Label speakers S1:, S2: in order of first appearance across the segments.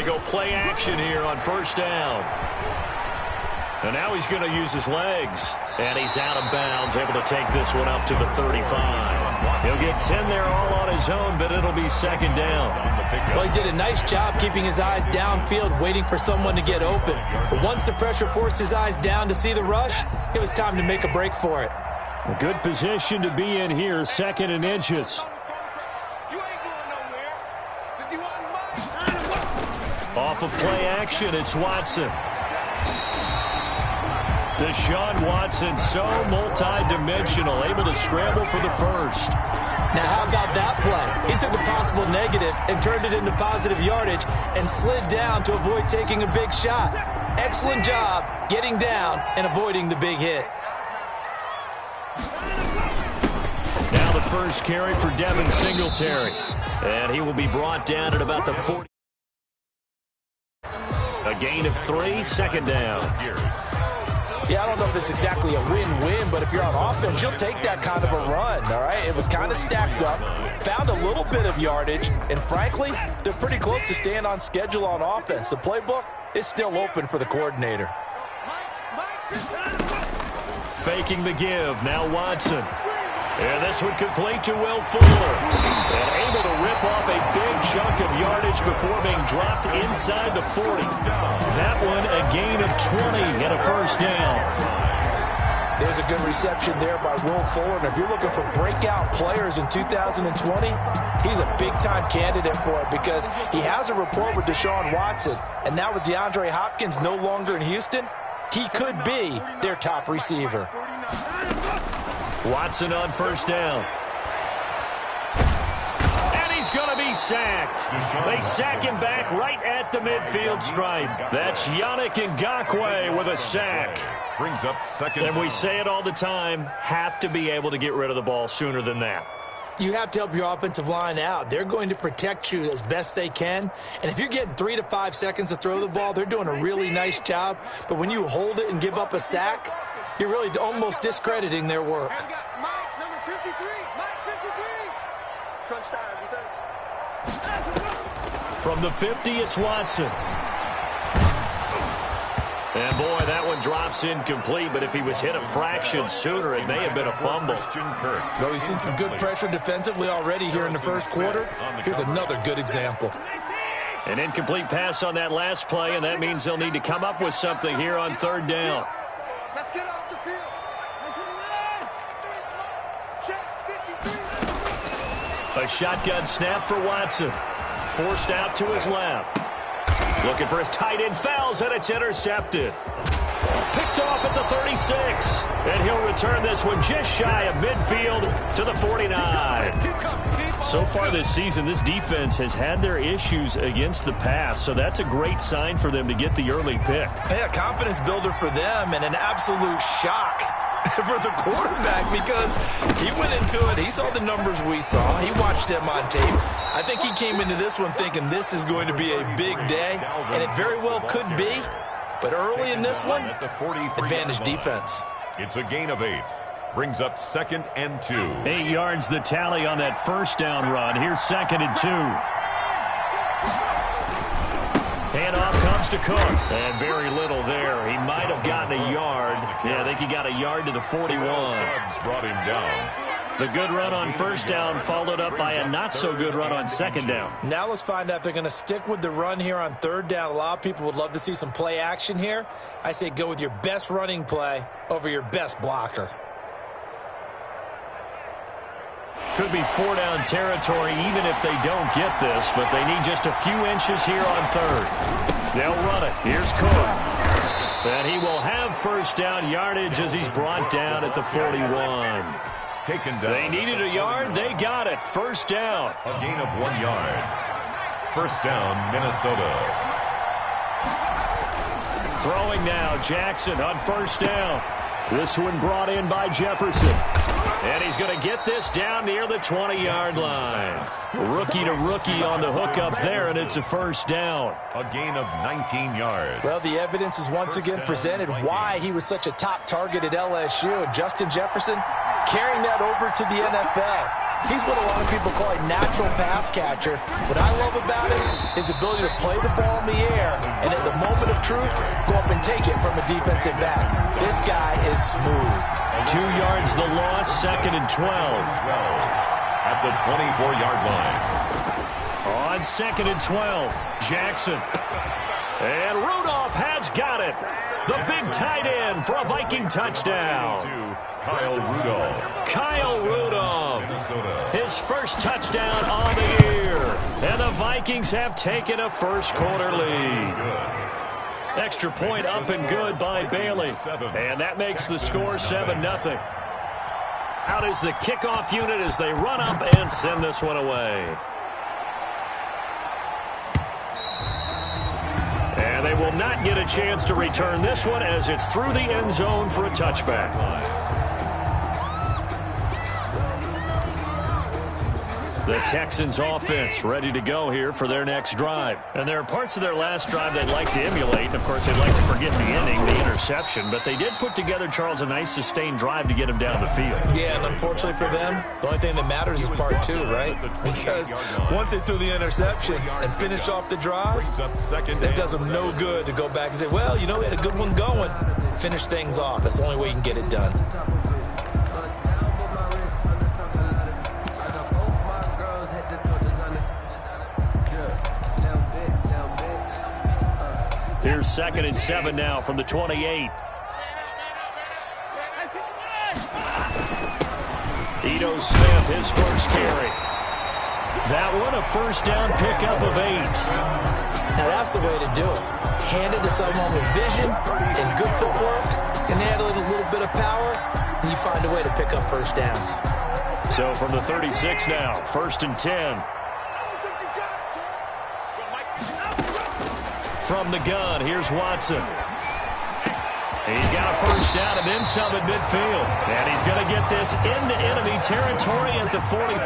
S1: go play action here on first down. And now he's going to use his legs. And he's out of bounds, able to take this one up to the 35. He'll get 10 there all on his own, but it'll be second down.
S2: Well, he did a nice job keeping his eyes downfield, waiting for someone to get open. But once the pressure forced his eyes down to see the rush, it was time to make a break for it.
S1: A good position to be in here, second and inches. Off of play action, it's Watson. Deshaun Watson, so multi-dimensional, able to scramble for the first.
S2: Now, how about that play? He took a possible negative and turned it into positive yardage and slid down to avoid taking a big shot. Excellent job getting down and avoiding the big hit.
S1: Now the first carry for Devin Singletary. And he will be brought down at about the 40. A gain of 3, second down.
S2: Yeah, I don't know if it's exactly a win-win, but if you're on offense, you'll take that kind of a run, all right? It was kind of stacked up, found a little bit of yardage, and frankly, they're pretty close to staying on schedule on offense. The playbook is still open for the coordinator.
S1: Faking the give, now Watson. And this one complete to Will Fuller. And able to rip off a big chunk of yardage before being dropped inside the 40. That one a gain of 20 and a first down.
S2: There's a good reception there by Will Fuller. And if you're looking for breakout players in 2020, he's a big-time candidate for it because he has a rapport with Deshaun Watson. And now with DeAndre Hopkins no longer in Houston, he could be their top receiver.
S1: Watson on first down. And he's going to be sacked. They sack him back right at the midfield stripe. That's Yannick Ngakoue with a sack.
S3: Brings up second.
S1: And we say it all the time, have to be able to get rid of the ball sooner than that.
S2: You have to help your offensive line out. They're going to protect you as best they can. And if you're getting 3 to 5 seconds to throw the ball, they're doing a really nice job. But when you hold it and give up a sack, you're really almost discrediting their work.
S4: Mike, number 53. Mike, 53. Crunch time, defense.
S1: From the 50, it's Watson. And, boy, that one drops incomplete, but if he was hit a fraction sooner, it may have been a fumble.
S2: So we've seen some good pressure defensively already here in the first quarter. Here's another good example.
S1: An incomplete pass on that last play, and that means they'll need to come up with something here on third down.
S4: Let's get off the field. Check 53.
S1: A shotgun snap for Watson. Forced out to his left. Looking for his tight end, fouls, and it's intercepted. Picked off at the 36. And he'll return this one just shy of midfield to the 49. So far this season, this defense has had their issues against the pass, so that's a great sign for them to get the early pick.
S2: Yeah, confidence builder for them and an absolute shock for the quarterback because he went into it. He saw the numbers we saw. He watched them on tape. I think he came into this one thinking this is going to be a big day, and it very well could be. But early in this one, advantage defense.
S3: It's a gain of 8. Brings up second and 2.
S1: 8 yards the tally on that first down run. Here's second and 2. Handoff comes to Cook. And very little there. He might have gotten a yard. Yeah, I think he got a yard to the 41.
S3: Brought him down.
S1: The good run on first down followed up by a not-so-good run on second down.
S2: Now let's find out if they're going to stick with the run here on third down. A lot of people would love to see some play action here. I say go with your best running play over your best blocker.
S1: Could be 4-down territory even if they don't get this, but they need just a few inches here on third. They'll run it. Here's Cook. And he will have first down yardage as he's brought down at the 41.
S3: Taken down.
S1: They needed a yard. They got it. First down.
S3: A gain of 1 yard. First down, Minnesota.
S1: Throwing now, Jackson on first down. This one brought in by Jefferson. And he's going to get this down near the 20-yard line. Rookie to rookie on the hook up there, and it's a first down.
S3: A gain of 19 yards.
S2: Well, the evidence is once again presented why he was such a top target at LSU. And Justin Jefferson carrying that over to the NFL. He's what a lot of people call a natural pass catcher. What I love about him is his ability to play the ball in the air and at the moment of truth, go up and take it from a defensive back. This guy is smooth.
S1: 2 yards the loss, 2nd and 12.
S3: At the 24-yard line.
S1: On 2nd and 12, Jackson. And Rudolph has got it. The big tight end for a Viking touchdown.
S3: Kyle Rudolph.
S1: Kyle Rudolph.
S3: Minnesota.
S1: His first touchdown on the year. And the Vikings have taken a first-quarter lead. Extra point up and good by Bailey. And that makes the score 7-0. Out is the kickoff unit as they run up and send this one away. And they will not get a chance to return this one as it's through the end zone for a touchback. The Texans offense ready to go here for their next drive. And there are parts of their last drive they'd like to emulate. And, of course, they'd like to forget the ending, the interception. But they did put together, Charles, a nice sustained drive to get him down the field.
S2: Yeah, and unfortunately for them, the only thing that matters is part 2, right? Because once they threw the interception and finished off the drive, it does them no good to go back and say, well, you know, we had a good one going. Finish things off. That's the only way you can get it done.
S1: Here's 2nd and 7 now from the 28. Ito Smith, his first carry. That one a first down pickup of 8.
S2: Now that's the way to do it. Hand it to someone with vision and good footwork, and add a little bit of power, and you find a way to pick up first downs.
S1: So from the 36 now, 1st and 10. From the gun, here's Watson. He's got a first down and then some at midfield. And he's going to get this into enemy territory at the 45.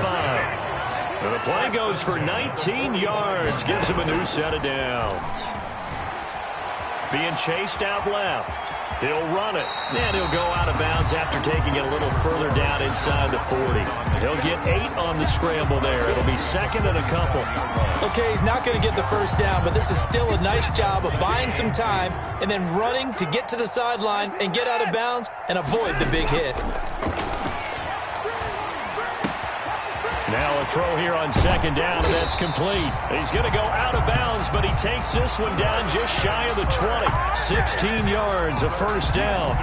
S1: And the play goes for 19 yards, gives him a new set of downs. Being chased out left. He'll run it, and he'll go out of bounds after taking it a little further down inside the 40. He'll get 8 on the scramble there. It'll be 2nd and a couple.
S2: Okay, he's not going to get the first down, but this is still a nice job of buying some time and then running to get to the sideline and get out of bounds and avoid the big hit.
S1: Now a throw here on 2nd down, and that's complete. He's going to go out of bounds, but he takes this one down just shy of the 20. 16 yards, a first down.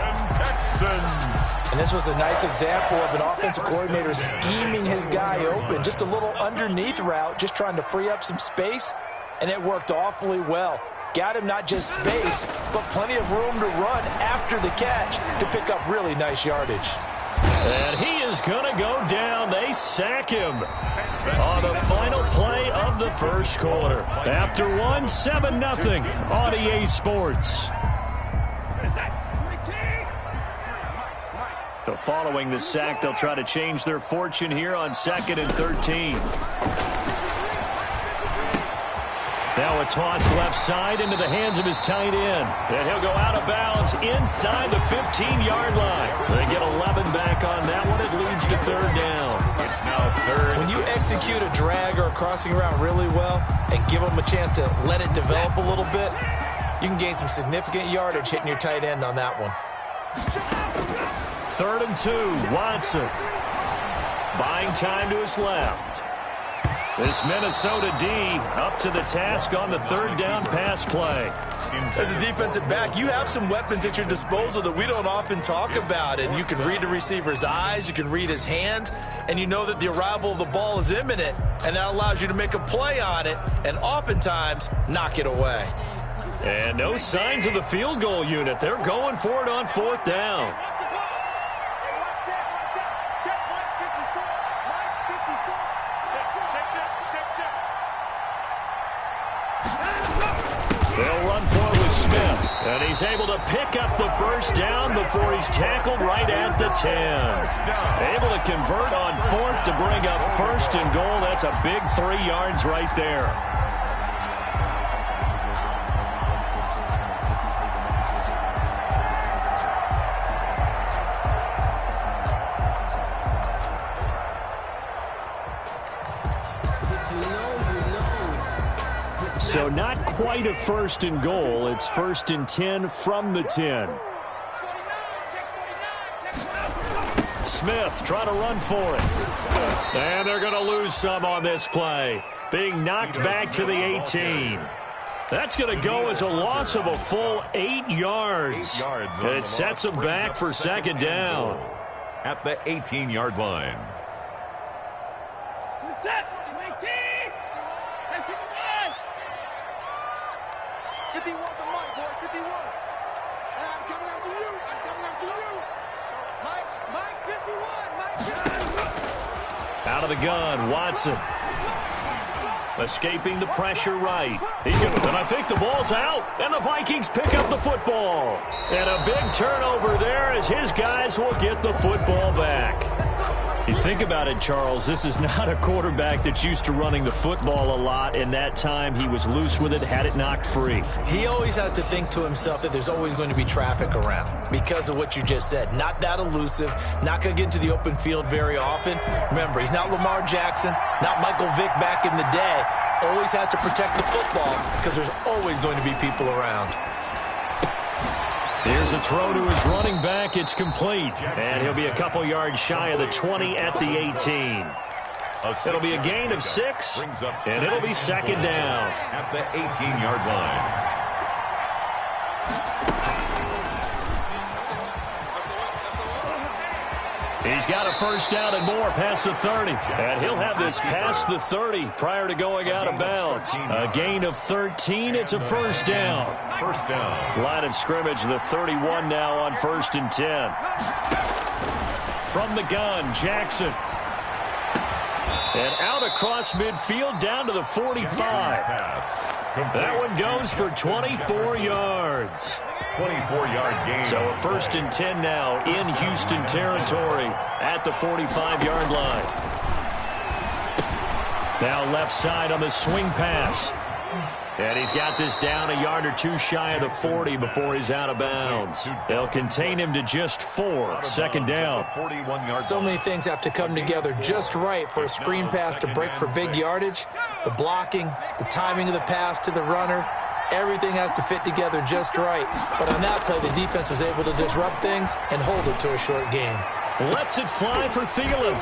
S2: And this was a nice example of an offensive coordinator scheming his guy open. Just a little underneath route, just trying to free up some space, and it worked awfully well. Got him not just space, but plenty of room to run after the catch to pick up really nice yardage.
S1: And he is going to go down. They sack him on the final play of the first quarter. After 7-0 on EA Sports. So following the sack, they'll try to change their fortune here on 2nd and 13. Now a toss left side into the hands of his tight end. And he'll go out of bounds inside the 15-yard line. They get 11 back on that one. It leads to 3rd down.
S3: It's now 3rd.
S2: When you execute a drag or a crossing route really well and give them a chance to let it develop a little bit, you can gain some significant yardage hitting your tight end on that one.
S1: 3rd and 2, Watson. Buying time to his left. This Minnesota D up to the task on the 3rd down pass play.
S2: As a defensive back, you have some weapons at your disposal that we don't often talk about. And you can read the receiver's eyes, you can read his hands, and you know that the arrival of the ball is imminent. And that allows you to make a play on it and oftentimes knock it away.
S1: And no signs of the field goal unit. They're going for it on 4th down. They'll run for it with Smith. And he's able to pick up the first down before he's tackled right at the 10. Able to convert on 4th to bring up 1st and goal. That's a big 3 yards right there. So not quite a first and goal. It's first and 10 from the 10. Smith trying to run for it. And they're going to lose some on this play. Being knocked back to the 18. That's going to go as a loss of a full 8 yards. It sets them back for second down.
S3: At the 18-yard line.
S4: Set. 51 to Mike, boy. 51. I'm coming up to you. I'm coming up to you. Mike 51. Mike 51.
S1: Out of the gun, Watson. Escaping the pressure right. He's going to, and I think the ball's out. And the Vikings pick up the football. And a big turnover there as his guys will get the football back. You think about it, Charles, this is not a quarterback that's used to running the football a lot. In that time, he was loose with it, had it knocked free.
S2: He always has to think to himself that there's always going to be traffic around because of what you just said. Not that elusive, not going to get into the open field very often. Remember, he's not Lamar Jackson, not Michael Vick back in the day. Always has to protect the football because there's always going to be people around.
S1: Here's a throw to his running back. It's complete. And he'll be a couple yards shy of the 20 at the 18. It'll be a gain of 6, and it'll be second down.
S3: At the 18-yard line.
S1: He's got a first down and more past the 30. And he'll have this past the 30 prior to going out of bounds. A gain of 13. It's a first down.
S3: First down.
S1: Line of scrimmage, the 31 now on first and 10. From the gun, Jackson. And out across midfield down to the 45. That one goes for 24 yards.
S3: 24-yard gain.
S1: So a first and 10 now in Houston territory at the 45-yard line. Now left side on the swing pass. And he's got this down a yard or two shy of the 40 before he's out of bounds. They'll contain him to just 4. Second down.
S2: So many things have to come together just right for a screen pass to break for big yardage. The blocking, the timing of the pass to the runner. Everything has to fit together just right. But on that play, the defense was able to disrupt things and hold it to a short game.
S1: Lets it fly for Thielen.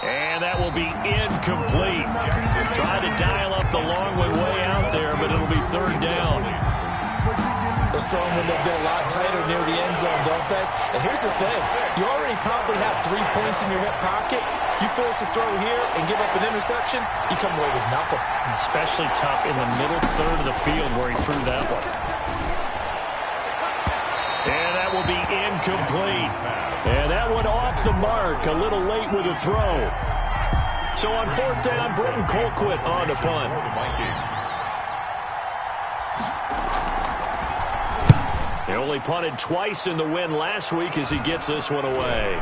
S1: And that will be incomplete. Tried to dial up the long way out there, but it'll be third down.
S2: Those throwing windows get a lot tighter near the end zone, don't they? And here's the thing. You already probably have 3 points in your hip pocket. You force a throw here and give up an interception, you come away with nothing.
S1: Especially tough in the middle third of the field where he threw that one. And that will be incomplete. And that one off the mark, a little late with a throw. So on fourth down, Britton Colquitt on to punt. He only punted twice in the win last week as he gets this one away.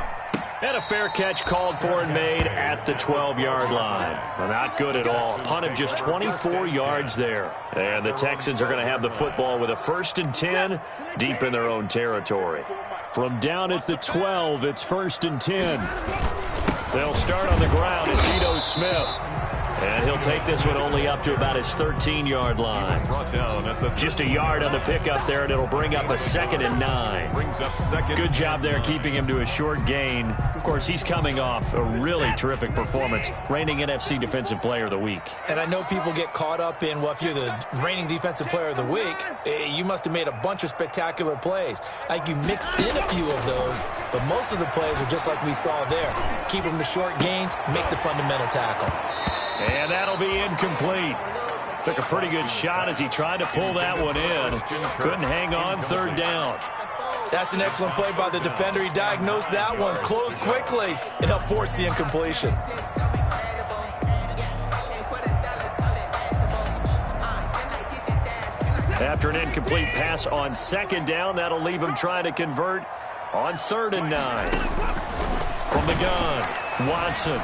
S1: And a fair catch called for and made at the 12-yard line. Not good at all. Punt of just 24 yards there. And the Texans are going to have the football with a first and 10 deep in their own territory. From down at the 12, it's first and 10. They'll start on the ground. It's Ito Smith. And he'll take this one only up to about his 13-yard line. Just a yard on the pickup there, and it'll bring up a second and 9. Good job there keeping him to a short gain. Of course, he's coming off a really terrific performance, reigning NFC Defensive Player of the Week.
S2: And I know people get caught up in, well, if you're the reigning Defensive Player of the Week, you must have made a bunch of spectacular plays. I think you mixed in a few of those, but most of the plays are just like we saw there. Keep them to short gains, make the fundamental tackle.
S1: And that'll be incomplete. Took a pretty good shot as he tried to pull that one in. Couldn't hang on, third down.
S2: That's an excellent play by the defender. He diagnosed that one, closed quickly, and helped force the incompletion.
S1: After an incomplete pass on second down, that'll leave him trying to convert on third and 9. From the gun, Watson.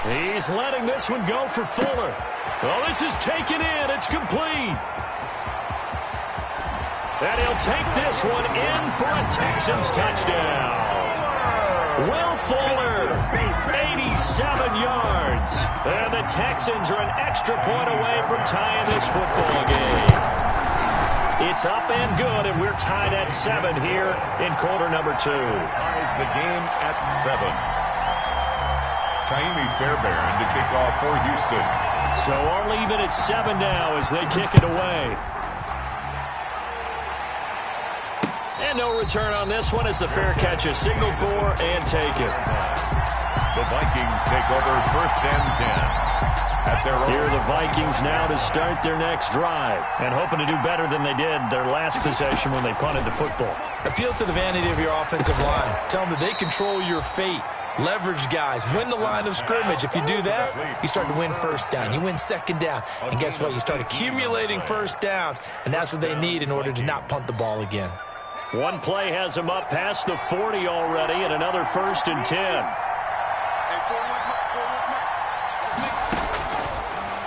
S1: He's letting this one go for Fuller. Well, this is taken in. It's complete. And he'll take this one in for a Texans touchdown. Will Fuller 87 yards. And the Texans are an extra point away from tying this football game. It's up and good, and we're tied at 7 here in quarter number 2.
S3: Ties the game at 7. Kaimi Fairbairn to kick off for Houston.
S1: So all even at 7 now as they kick it away. And no return on this one as the fair catch is signaled for and taken.
S3: The Vikings take over 1st and 10. At their own.
S1: Here are the Vikings now to start their next drive and hoping to do better than they did their last possession when they punted the football.
S2: Appeal to the vanity of your offensive line. Tell them that they control your fate. Leverage guys. Win the line of scrimmage. If you do that, you start to win first down. You win second down. And guess what? You start accumulating first downs. And that's what they need in order to not punt the ball again.
S1: One play has them up past the 40 already and another 1st and 10.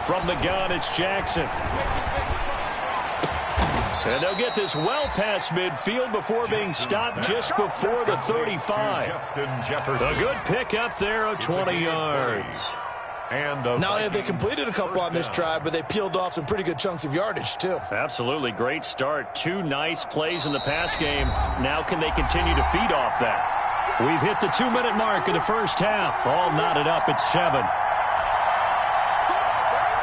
S1: From the gun, it's Jackson. And they'll get this well past midfield before being stopped just before the 35. A good pickup there of 20 yards.
S3: And
S2: not only have they completed a couple on this drive, but they peeled off some pretty good chunks of yardage, too.
S1: Absolutely great start. 2 nice plays in the pass game. Now can they continue to feed off that? We've hit the 2-minute mark of the first half. All knotted up at 7.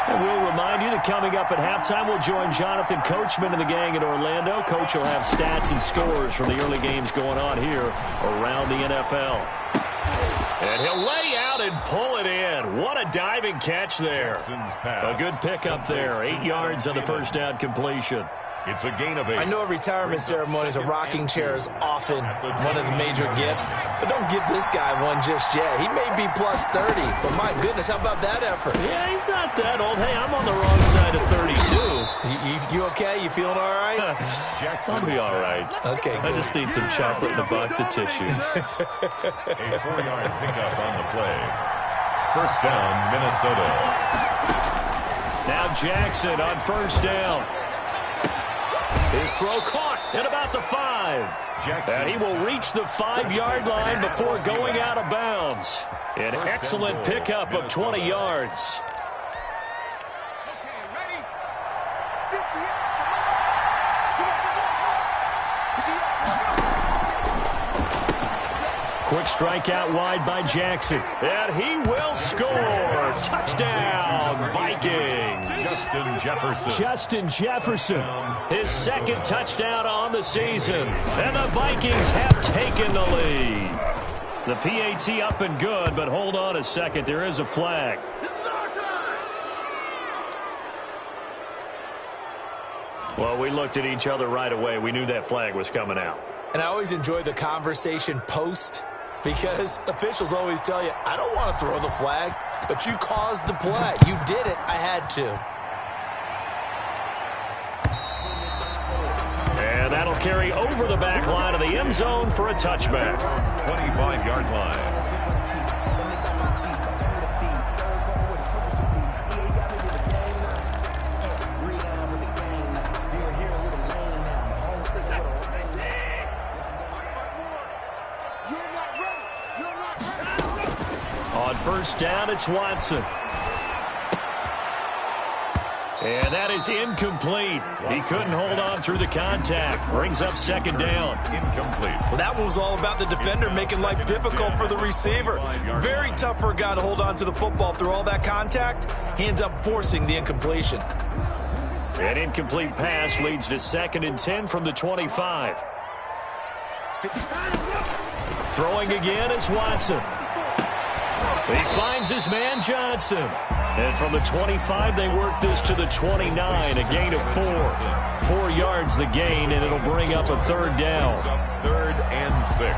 S1: And we'll remind you that coming up at halftime, we'll join Jonathan Coachman and the gang in Orlando. Coach will have stats and scores from the early games going on here around the NFL. And he'll lay out and pull it in. What a diving catch there. A good pickup there. 8 yards on the first down completion.
S3: It's a gain of 8.
S2: I know at retirement ceremonies, a rocking chair is often one of the major gifts, but don't give this guy one just yet. He may be plus 30, but my goodness, how about that effort?
S1: Yeah, he's not that old. Hey, I'm on the wrong side of 32.
S2: You okay? You feeling all right?
S1: I'll be all right.
S2: Okay, good.
S1: I just need some chocolate and a box of tissues.
S3: A 4-yard pickup on the play. 1st down, Minnesota.
S1: Now Jackson on 1st down. His throw caught at about the 5.
S3: Jackson.
S1: And he will reach the 5-yard line before going out of bounds. An excellent pickup of 20 yards. Quick strike out wide by Jackson. And he will score. Touchdown, Vikings. Justin Jefferson. His 2nd touchdown on the season. And the Vikings have taken the lead. The PAT up and good, but hold on a second. There is a flag. Well, we looked at each other right away. We knew that flag was coming out.
S2: And I always enjoy the conversation post, because officials always tell you, I don't want to throw the flag, but you caused the play. You did it. I had to.
S1: And that'll carry over the back line of the end zone for a touchback.
S3: 25-yard line.
S1: On 1st down, it's Watson. And that is incomplete. He couldn't hold on through the contact. Brings up 2nd down.
S3: Incomplete.
S2: Well, that one was all about the defender making life difficult for the receiver. Very tough for a guy to hold on to the football through all that contact. He ends up forcing the incompletion.
S1: An incomplete pass leads to 2nd and 10 from the 25. Throwing again is Watson. He finds his man Johnson. And from the 25, they work this to the 29, a gain of 4. 4 yards the gain, and it'll bring up a 3rd down.
S3: 3rd and 6.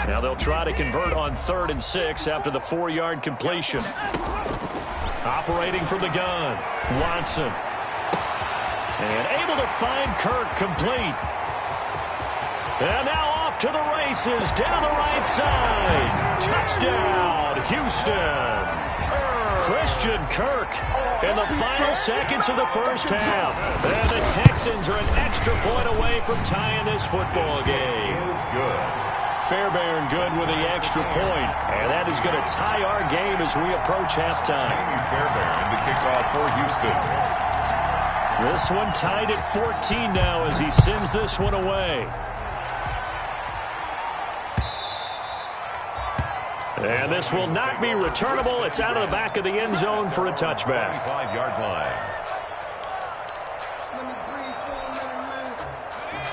S1: Now they'll try to convert on 3rd and 6 after the 4-yard completion. Operating from the gun, Watson. And able to find Kirk complete. And now off to the races down the right side. Touchdown, Houston. Christian Kirk in the final seconds of the first half. And the Texans are an extra point away from tying this football game. Fairbairn good with the extra point. And that is going to tie our game as we approach halftime.
S3: Fairbairn, the kickoff for Houston.
S1: This one tied at 14 now as he sends this one away. And this will not be returnable. It's out of the back of the end zone for a touchback.
S3: 25-yard line.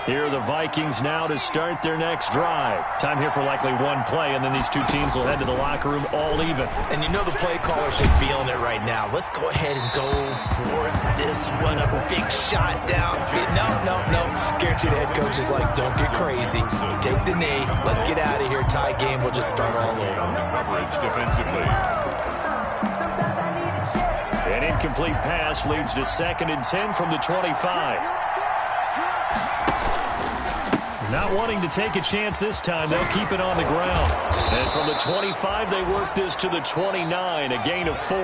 S1: Here are the Vikings now to start their next drive. Time here for likely one play, and then these two teams will head to the locker room all even.
S2: And you know the play caller's just feeling it right now. Let's go ahead and go for this one. A big shot down. No. Guaranteed the head coach is like, don't get crazy. Take the knee. Let's get out of here. Tie game. We'll just start all over.
S3: Coverage defensively.
S1: An incomplete pass leads to 2nd and 10 from the 25. Not wanting to take a chance this time, they'll keep it on the ground. And from the 25, they work this to the 29, a gain of 4.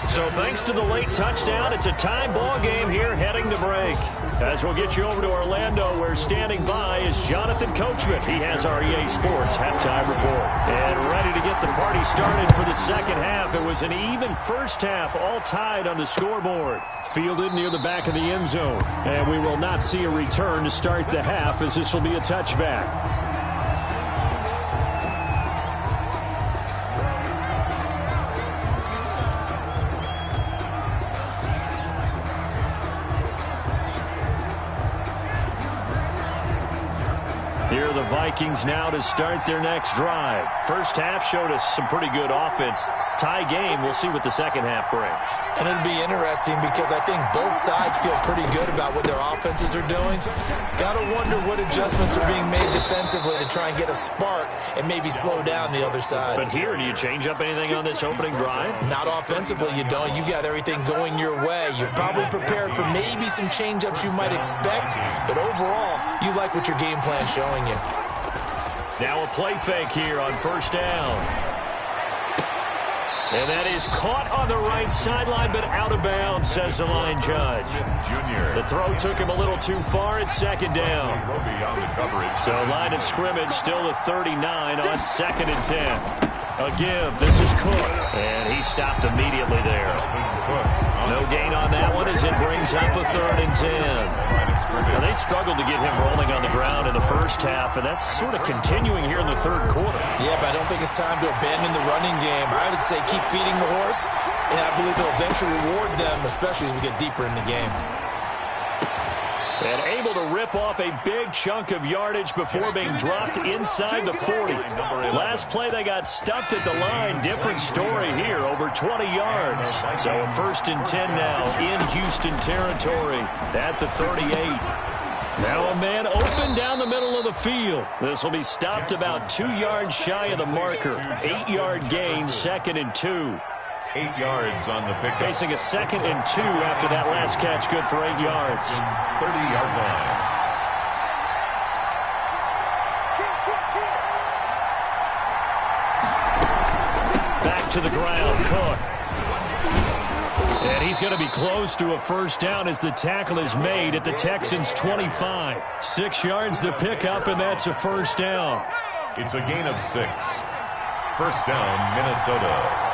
S1: So thanks to the late touchdown, it's a tie ball game here heading to break. As we'll get you over to Orlando, where standing by is Jonathan Coachman. He has our EA Sports halftime report. And ready to get the party started for the second half. It was an even first half, all tied on the scoreboard. Fielded near the back of the end zone. And we will not see a return to start the half, as this will be a touchback. Here are the Vikings now to start their next drive. First half showed us some pretty good offense. Tie game, we'll see what the second half brings.
S2: And it'll be interesting because I think both sides feel pretty good about what their offenses are doing. Got to wonder what adjustments are being made defensively to try and get a spark and maybe slow down the other side.
S1: But here, do you change up anything on this opening drive?
S2: Not offensively, you don't. You got everything going your way. You've probably prepared for maybe some change-ups you might expect, but overall, you like what your game plan's showing you.
S1: Now a play fake here on first down. And that is caught on the right sideline, but out of bounds, says the line judge. The throw took him a little too far at second down. So line of scrimmage still at 39 on 2nd and 10. A give. This is Cook. And he stopped immediately there. No gain on that one as it brings up a 3rd and 10. Now, they struggled to get him rolling on the ground in the first half, and that's sort of continuing here in the third quarter.
S2: Yeah, but I don't think it's time to abandon the running game. I would say keep feeding the horse, and I believe it'll eventually reward them, especially as we get deeper in the game.
S1: And able to rip off a big chunk of yardage before being dropped inside the 40. Last play, they got stuffed at the line. Different story here, over 20 yards. So a 1st and 10 now in Houston territory at the 38. Now a man open down the middle of the field. This will be stopped about 2 yards shy of the marker. 8-yard gain, 2nd and 2.
S3: 8 yards on the pickup.
S1: Facing a 2nd and 2 after that last catch, good for 8 yards.
S3: 30-yard line.
S1: Back to the ground, Cook. And he's going to be close to a first down as the tackle is made at the Texans' 25. 6 yards the pickup, and that's a first down.
S3: It's a gain of 6. First down, Minnesota.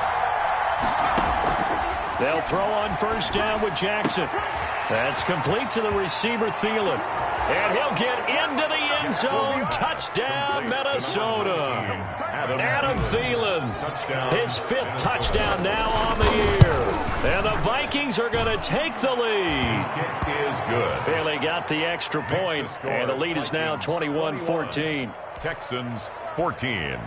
S1: They'll throw on first down with Jackson. That's complete to the receiver, Thielen. And he'll get into the end zone. Touchdown, Minnesota. Adam Thielen, his 5th touchdown now on the year. And the Vikings are going to take the lead.
S3: Kick is good.
S1: Bailey got the extra point, and the lead is now 21-14.
S3: Texans 14.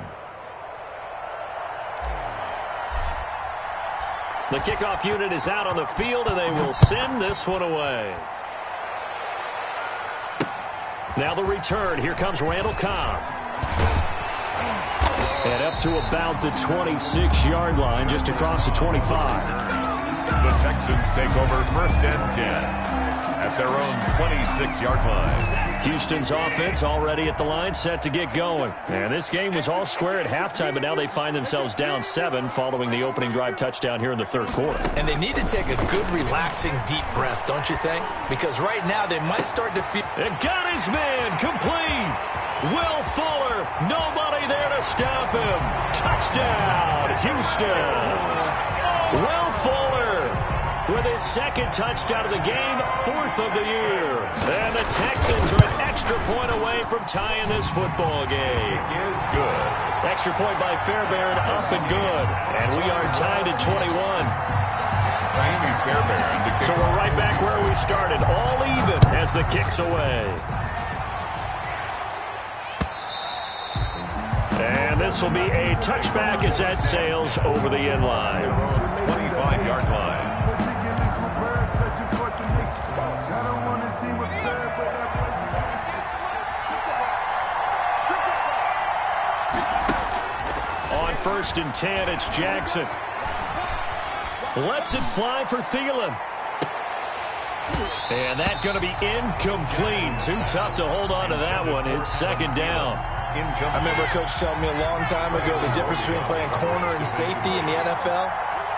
S1: The kickoff unit is out on the field, and they will send this one away. Now the return. Here comes Randall Cobb. And up to about the 26-yard line, just across the 25.
S3: The Texans take over 1st and 10. at their own 26-yard line.
S1: Houston's offense already at the line, set to get going. And this game was all square at halftime, but now they find themselves down 7 following the opening drive touchdown here in the third quarter.
S2: And they need to take a good, relaxing, deep breath, don't you think? Because right now they might start to feel...
S1: And got his man complete. Will Fuller, nobody there to stop him. Touchdown, Houston. Will Fuller with his second touchdown of the game, 4th of the year. And the Texans are an extra point away from tying this football game.
S3: Is good.
S1: Extra point by Fairbairn, up and good. And we are tied at 21. So we're right back where we started, all even as the kick's away. And this will be a touchback as that sails over the end line.
S3: 25-yard line. On 1st and 10, it's Jackson. Lets it fly for Thielen. And that's going to be incomplete. Too tough to hold on to that one. It's 2nd down.
S2: I remember a coach telling me a long time ago the difference between playing corner and safety in the NFL.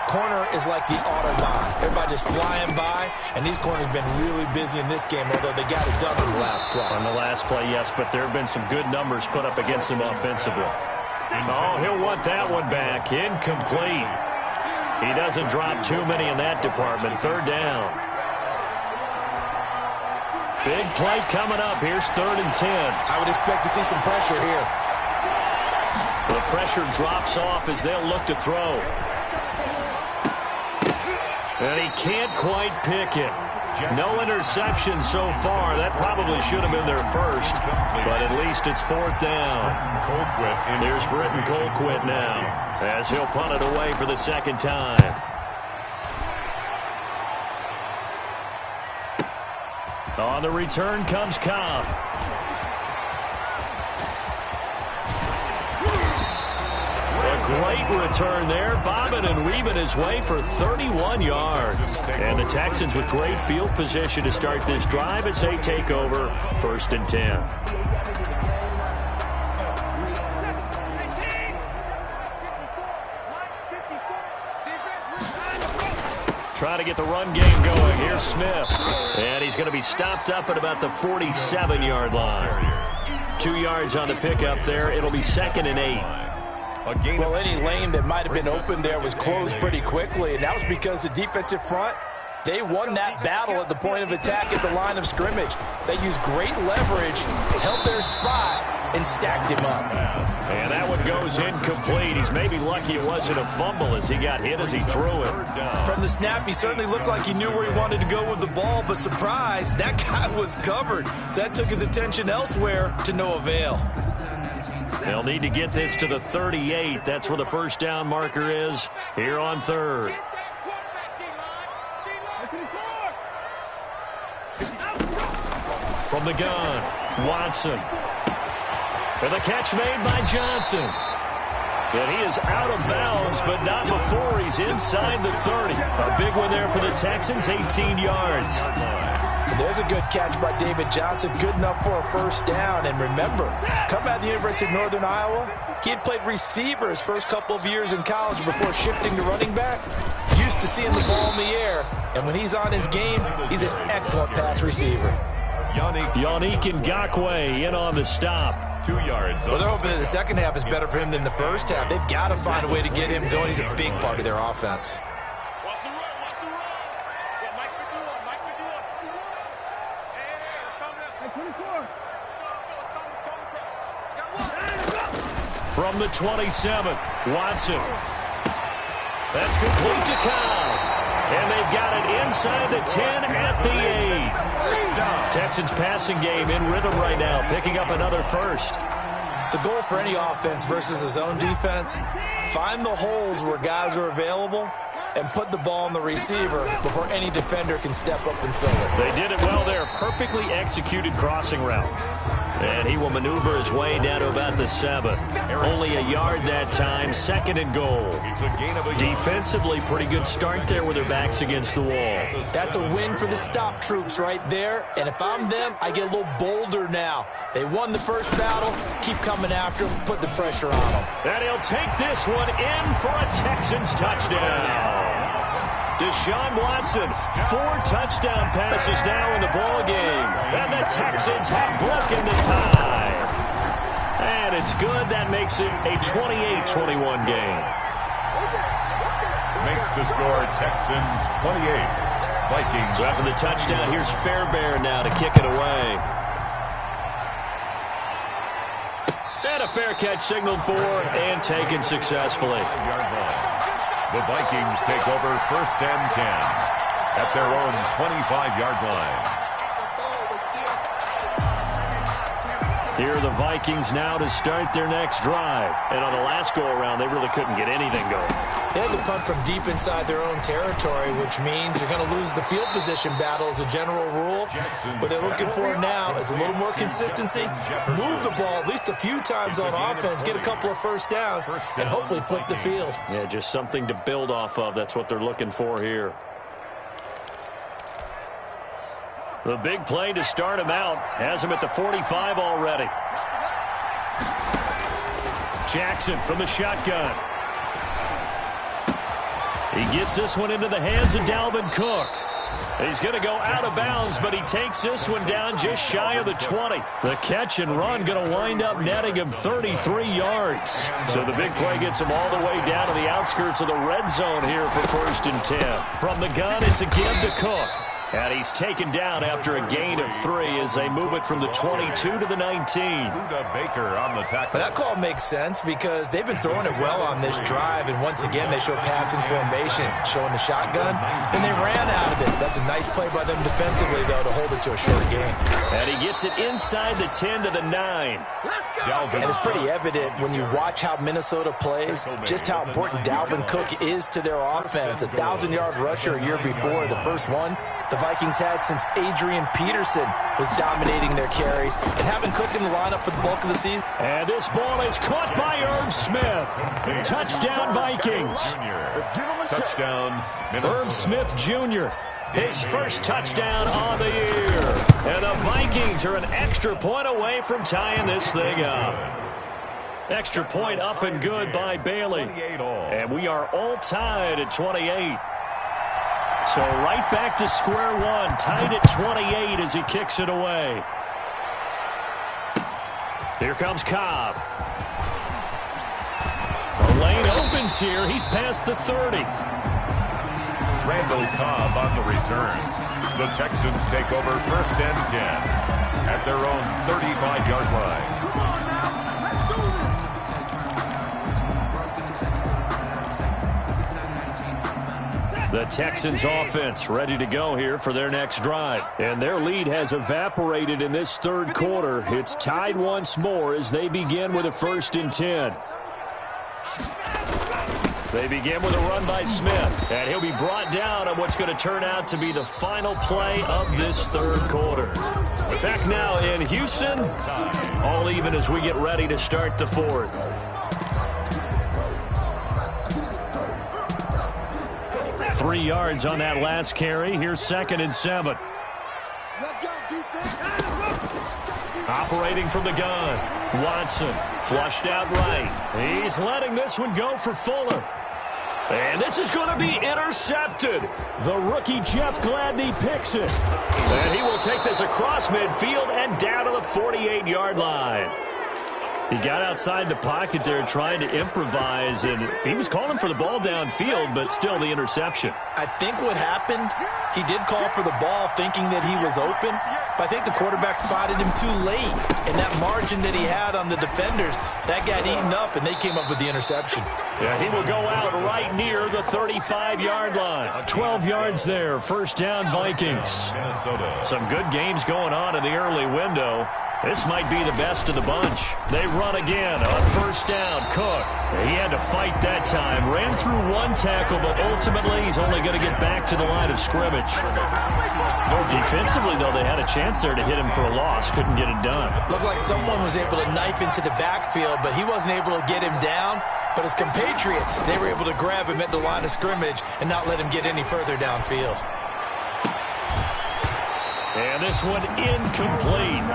S2: Corner is like the Autobahn. Everybody just flying by, and these corners have been really busy in this game, although they got it done on the last play.
S1: On the last play, yes, but there have been some good numbers put up against him offensively. Oh, he'll want that one back. Incomplete. He doesn't drop too many in that department. 3rd down. Big play coming up. Here's 3rd and 10.
S2: I would expect to see some pressure here.
S1: The pressure drops off as they'll look to throw. And he can't quite pick it. No interception so far. That probably should have been their first. But at least it's 4th down. There's Britton Colquitt now as he'll punt it away for the 2nd time. On the return comes Cobb. A great return there, bobbing and weaving his way for 31 yards. And the Texans with great field position to start this drive as they take over 1st and 10. Trying to get the run game going. Here's Smith. And he's going to be stopped up at about the 47-yard line. 2 yards on the pickup there. It'll be 2nd and 8.
S2: Well, any lane that might have been open there was closed pretty quickly, and that was because the defensive front, they won that battle at the point of attack at the line of scrimmage. They used great leverage, held their spot, and stacked him up.
S1: And that one goes incomplete. He's maybe lucky it wasn't a fumble as he got hit as he threw it.
S2: From the snap, he certainly looked like he knew where he wanted to go with the ball, but surprise, that guy was covered. So that took his attention elsewhere to no avail.
S1: They'll need to get this to the 38. That's where the 1st down marker is here on 3rd. From the gun, Watson. And the catch made by Johnson. And he is out of bounds, but not before he's inside the 30. A big one there for the Texans, 18 yards.
S2: There's a good catch by David Johnson, good enough for a 1st down. And remember, come out of the University of Northern Iowa, he had played receiver his first couple of years in college before shifting to running back. Used to seeing the ball in the air, and when he's on his game, he's an excellent pass receiver.
S1: Yannick Ngakoue in on the stop.
S3: 2 yards.
S2: Well, they're hoping that the second half is better for him than the first half. They've got to find a way to get him going. He's a big part of their offense.
S1: From the 27, Watson. That's complete to Cobb. And they've got it inside the 10 at the 8. Texans passing game in rhythm right now, picking up another first.
S2: The goal for any offense versus his own defense, find the holes where guys are available and put the ball on the receiver before any defender can step up and fill it.
S1: They did it well there. Perfectly executed crossing route. And he will maneuver his way down to about the 7. Only a yard that time, 2nd and goal. Defensively, pretty good start there with their backs against the wall.
S2: That's a win for the stop troops right there. And if I'm them, I get a little bolder now. They won the first battle. Keep coming after them. Put the pressure on them.
S1: And he'll take this one in for a Texans touchdown. Deshaun Watson, 4 touchdown passes now in the ball game. And the Texans have broken the tie. And it's good. That makes it a 28-21 game.
S3: Makes the score Texans 28. Vikings.
S1: So after the touchdown, here's Fairbairn now to kick it away. And a fair catch signaled for and taken successfully.
S3: The Vikings take over 1st and 10 at their own 25-yard line.
S1: Here are the Vikings now to start their next drive. And on the last go-around, they really couldn't get anything going.
S2: They had to punt from deep inside their own territory, which means you're going to lose the field position battle as a general rule. What they're looking for now is a little more consistency. Move the ball at least a few times on offense, get a couple of first downs, and hopefully flip the field.
S1: Yeah, just something to build off of. That's what they're looking for here. The big play to start him out. Has him at the 45 already. Jackson from the shotgun. He gets this one into the hands of Dalvin Cook. He's going to go out of bounds, but he takes this one down just shy of the 20. The catch and run going to wind up netting him 33 yards. So the big play gets him all the way down to the outskirts of the red zone here for 1st and 10. From the gun, it's again to Cook. And he's taken down after a gain of 3 as they move it from the 22 to the 19.
S3: Baker on the tackle.
S2: That call makes sense because they've been throwing it well on this drive, and once again they show passing formation, showing the shotgun, and they ran out of it. That's a nice play by them defensively, though, to hold it to a short game.
S1: And he gets it inside the 10 to the 9.
S2: And it's pretty evident when you watch how Minnesota plays, just how important Dalvin Cook is to their offense. A 1,000-yard rusher a year before, the first one the Vikings had since Adrian Peterson was dominating their carries, and having Cook in the lineup for the bulk of the season.
S1: And this ball is caught by Irv Smith. Touchdown Vikings.
S3: Touchdown Minnesota.
S1: Irv Smith Jr. His first touchdown on the year. And the Vikings are an extra point away from tying this thing up. Extra point up and good by Bailey. And we are all tied at 28. So right back to square one, tied at 28 as he kicks it away. Here comes Cobb. The lane opens here. He's past the 30.
S3: Randall Cobb on the return. The Texans take over 1st and 10 at their own 35-yard line.
S1: The Texans offense ready to go here for their next drive. And their lead has evaporated in this 3rd quarter. It's tied once more as they begin with a 1st and 10. They begin with a run by Smith. And he'll be brought down on what's going to turn out to be the final play of this 3rd quarter. Back now in Houston. All even as we get ready to start the 4th. 3 yards on that last carry. Here's 2nd and 7. Operating from the gun. Watson flushed out right. He's letting this one go for Fuller. And this is going to be intercepted. The rookie Jeff Gladney picks it. And he will take this across midfield and down to the 48-yard line. He got outside the pocket there trying to improvise, and he was calling for the ball downfield, but still the interception.
S2: I think what happened, he did call for the ball thinking that he was open, but I think the quarterback spotted him too late. And that margin that he had on the defenders, that got eaten up, and they came up with the interception.
S1: Yeah, he will go out right near the 35-yard line. 12 yards there, 1st down Vikings.
S3: Minnesota.
S1: Some good games going on in the early window. This might be the best of the bunch. They run again on first down. Cook. He had to fight that time. Ran through one tackle, but ultimately he's only going to get back to the line of scrimmage. Defensively, though, they had a chance there to hit him for a loss. Couldn't get it done.
S2: Looked like someone was able to knife into the backfield, but he wasn't able to get him down. But his compatriots, they were able to grab him at the line of scrimmage and not let him get any further downfield.
S1: And this one incomplete.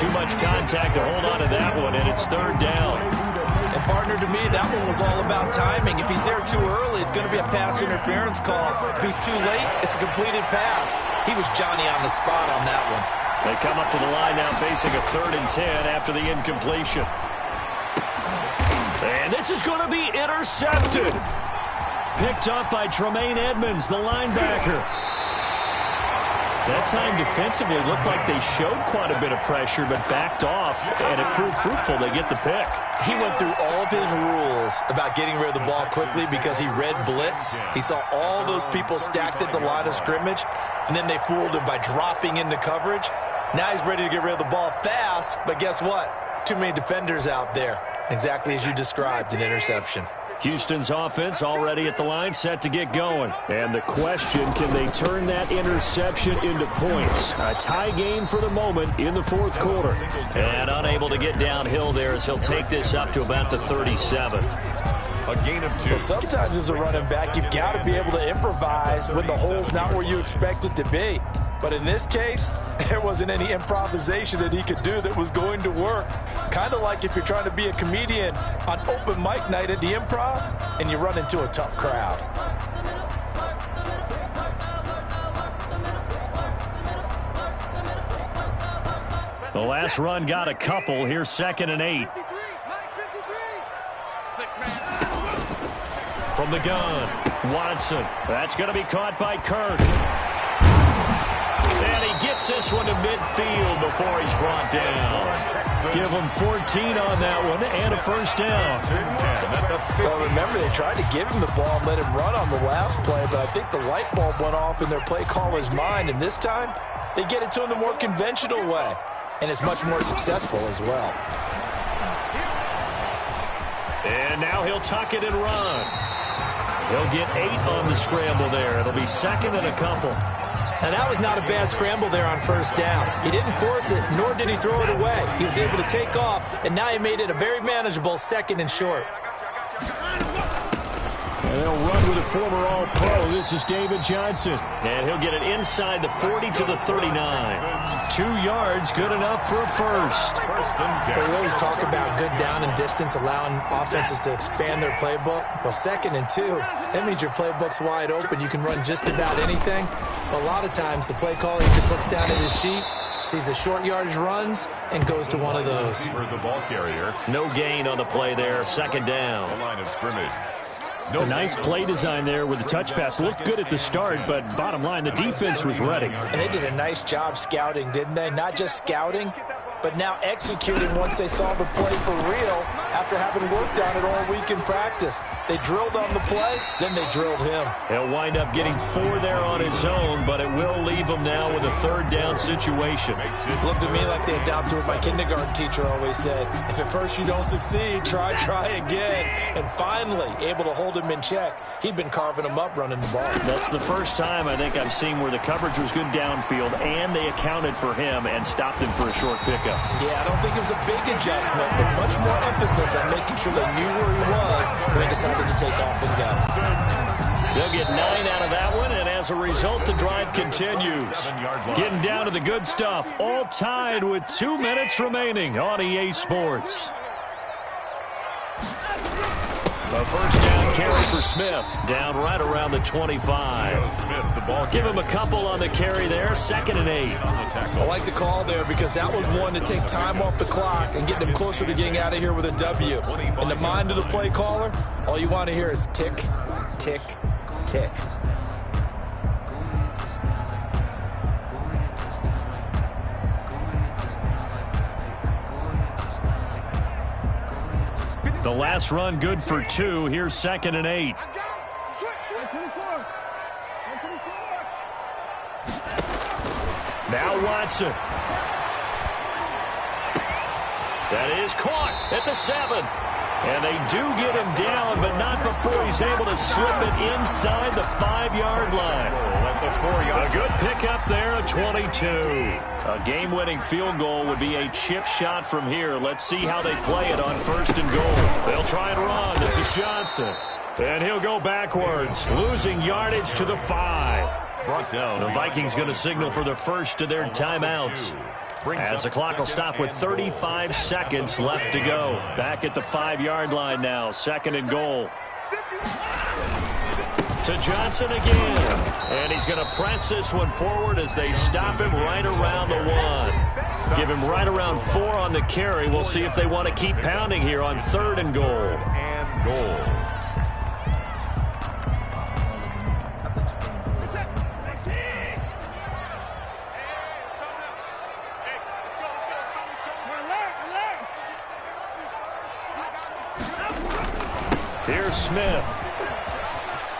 S1: Too much contact to hold on to that one, and it's third down.
S2: And partner, to me, that one was all about timing. If he's there too early, it's going to be a pass interference call. If he's too late, it's a completed pass. He was Johnny on the spot on that one.
S1: They come up to the line now facing a 3rd and 10 after the incompletion. And this is going to be intercepted. Picked up by Tremaine Edmonds, the linebacker. That time defensively looked like they showed quite a bit of pressure but backed off, and it proved fruitful. They get the pick.
S2: He went through all of his rules about getting rid of the ball quickly because he read blitz. He saw all those people stacked at the line of scrimmage, and then they fooled him by dropping into coverage. Now he's ready to get rid of the ball fast, but guess what? Too many defenders out there. Exactly as you described, an interception.
S1: Houston's offense already at the line, set to get going. And the question, can they turn that interception into points? A tie game for the moment in the 4th quarter. And unable to get downhill there as he'll take this up to about the 37.
S3: A gain of 2.
S2: Well, sometimes as a running back, you've got to be able to improvise when the hole's not where you expect it to be. But in this case, there wasn't any improvisation that he could do that was going to work. Kind of like if you're trying to be a comedian on open mic night at the Improv and you run into a tough crowd.
S1: The last run got a couple. Here's 2nd and 8. From the gun, Watson. That's going to be caught by Kirk. And he gets this one to midfield before he's brought down. Give him 14 on that one and a first down.
S2: Well, remember, they tried to give him the ball and let him run on the last play, but I think the light bulb went off in their play caller's mind, and this time they get it to him the more conventional way, and it's much more successful as well.
S1: And now he'll tuck it and run. He'll get 8 on the scramble there. It'll be 2nd and a couple.
S2: And that was not a bad scramble there on first down. He didn't force it, nor did he throw it away. He was able to take off, and now he made it a very manageable 2nd and short.
S1: And they'll run with a former All-Pro. This is David Johnson. And he'll get it inside the 40 to the 39. 2 yards, good enough for a first.
S2: Well, we always talk about good down and distance, allowing offenses to expand their playbook. Well, 2nd and 2, that means your playbook's wide open. You can run just about anything. But a lot of times, the play caller, he just looks down at his sheet, sees the short yardage runs, and goes to one of those.
S3: The ball carrier.
S1: No gain on the play there, 2nd down.
S3: The line of scrimmage.
S1: A nice play design there with the touch pass. Looked good at the start, but bottom line, the defense was ready.
S2: And they did a nice job scouting, didn't they? Not just scouting, but now executing once they saw the play for real after having worked on it all week in practice. They drilled on the play, then they drilled him.
S1: He'll wind up getting 4 there on his own, but it will leave him now with a 3rd down situation.
S2: Looked to me like they adopted what my kindergarten teacher always said. If at first you don't succeed, try again. And finally, able to hold him in check. He'd been carving him up running the ball.
S1: That's the first time I think I've seen where the coverage was good downfield, and they accounted for him and stopped him for a short pickup.
S2: Yeah, I don't think it was a big adjustment, but much more emphasis on making sure they knew where he was when they decided to take off and go.
S1: They'll get 9 out of that one, and as a result, the drive continues. Getting down to the good stuff, all tied with 2 minutes remaining on EA Sports. A first down carry for Smith, down right around the 25. Give him a couple on the carry there, 2nd and 8.
S2: I like the call there because that was one to take time off the clock and get them closer to getting out of here with a W. In the mind of the play caller, all you want to hear is tick, tick, tick.
S1: The last run good for 2. Here's 2nd and 8. Now Watson. That is caught at the 7. And they do get him down, but not before he's able to slip it inside the 5-yard line. A good pickup there at 22. A game-winning field goal would be a chip shot from here. Let's see how they play it on 1st and goal. They'll try and run. This is Johnson. And he'll go backwards, losing yardage to the 5.
S3: Brought down.
S1: The Vikings going to signal for the first of their timeouts, as the clock will stop with 35 seconds left to go. Back at the 5-yard line now, 2nd and goal. To Johnson again. And he's going to press this one forward as they stop him right around the 1. Give him right around 4 on the carry. We'll see if they want to keep pounding here on 3rd and goal.
S3: And goal.
S1: Here's Smith.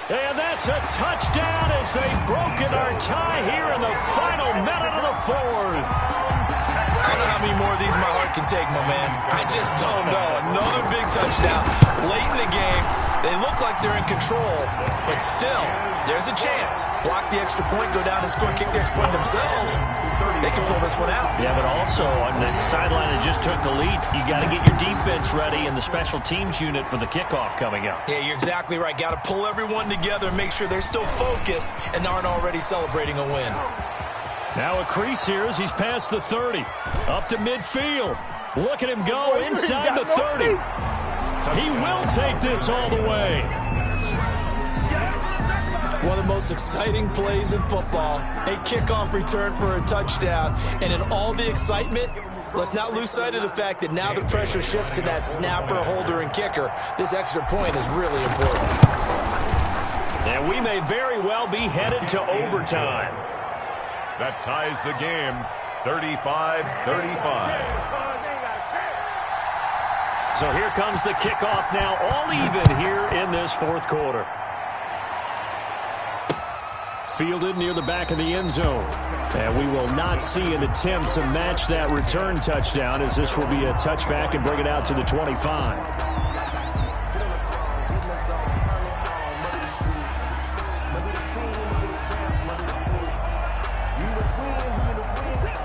S1: And that's a touchdown as they've broken our tie here in the final minute of the 4th.
S2: I don't know how many more of these my heart can take, my man. I just don't know. Another big touchdown late in the game. They look like they're in control, but still, there's a chance. Block the extra point, go down and score, kick the extra point themselves. They can pull this one out.
S1: Yeah, but also on the sideline that just took the lead, you got to get your defense ready and the special teams unit for the kickoff coming up.
S2: Yeah, you're exactly right. Got to pull everyone together and make sure they're still focused and aren't already celebrating a win.
S1: Now a crease here as he's past the 30. Up to midfield. Look at him go inside the 30. He will take this all the way.
S2: One of the most exciting plays in football. A kickoff return for a touchdown. And in all the excitement, let's not lose sight of the fact that now the pressure shifts to that snapper, holder, and kicker. This extra point is really important.
S1: And we may very well be headed to overtime.
S3: That ties the game, 35-35.
S1: So here comes the kickoff now, all even here in this 4th quarter. Fielded near the back of the end zone. And we will not see an attempt to match that return touchdown, as this will be a touchback and bring it out to the 25.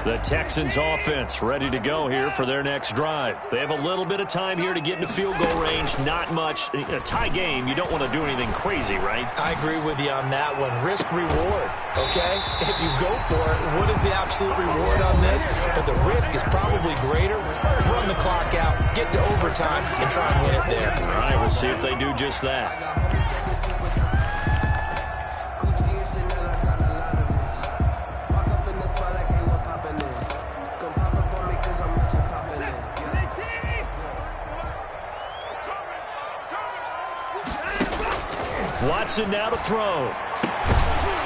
S1: The Texans offense ready to go here for their next drive. They have a little bit of time here to get into field goal range. Not much. In a tie game, you don't want to do anything crazy, right?
S2: I agree with you on that one. Risk reward, okay? If you go for it, what is the absolute reward on this? But the risk is probably greater. Run the clock out, get to overtime, and try and win it there.
S1: All right, we'll see if they do just that. Watson now to throw.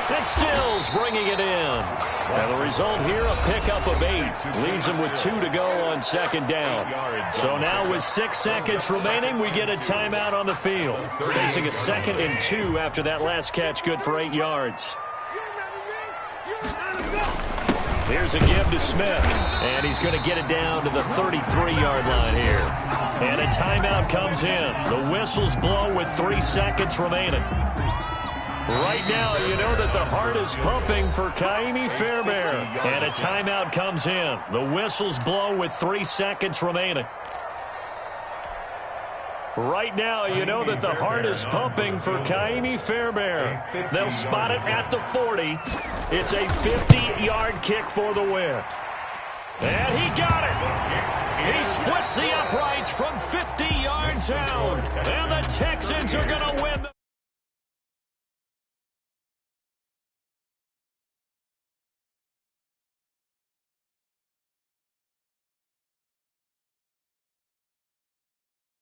S1: And Stills bringing it in. And the result here, a pickup of 8. Leaves him with 2 to go on 2nd down. So now with 6 seconds remaining, we get a timeout on the field. Facing a 2nd and 2 after that last catch, good for 8 yards. Here's a give to Smith. And he's going to get it down to the 33-yard line here. And a timeout comes in. The whistles blow with 3 seconds remaining. Right now, you know that the heart is pumping for Kaimi Fairbairn. And a timeout comes in. The whistles blow with 3 seconds remaining. Right now, you know that the heart is pumping for Kaimi Fairbairn. They'll spot it at the 40. It's a 50-yard kick for the win. And he got it. He splits the uprights from 50 yards out. And the Texans are going to win.